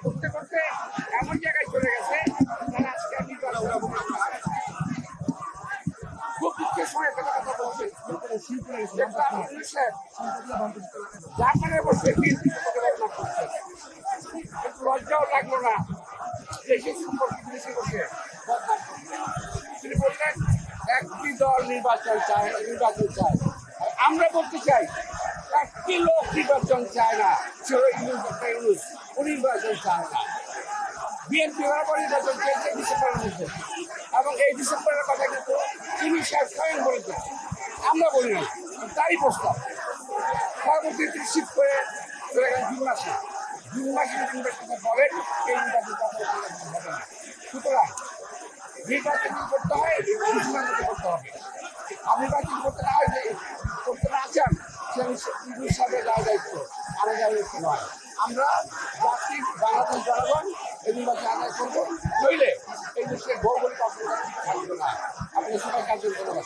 করতে করতে এমন জায়গায় চলে গেছে তারা আজকে আমি খুব দুঃখের সময় একটা কথা বলছে জাপানে বসে কিন্তু লজ্জাও লাগলো না দেশের সম্পর্কে বিদেশে বসে তিনি বললেন একটি দল নির্বাচন চায় আমরা বলতে চাই একটি লোক নির্বাচন চায় না নির্বাচন চায় না বিএনপি বরাবর নির্বাচন চেয়েছে ডিসেম্বরের মধ্যে এবং এই ডিসেম্বরের কথা কিন্তু তিনি স্বয়ং বলেছেন আমরা বলি না তারই প্রস্তাব পরবর্তী তিনি শিফট করে চলে গেলেন জুন মাসে নির্বাচন বলেন এই নির্বাচন হবে না সুতরাং নির্বাচন করতে হয় করতে হবে আপনি নির্বাচন করতে না হয় করতে না চান সে সাথে যাওয়া দায়িত্ব আমাদের দায়িত্ব নয় আমরা জাতির বাংলাদেশ জনগণ এই নির্বাচন আদায় করবো নইলে এই দেশের ভৌগোলিক অসুবিধা থাকবে না আপনি সবাই কাজের ধন্যবাদ।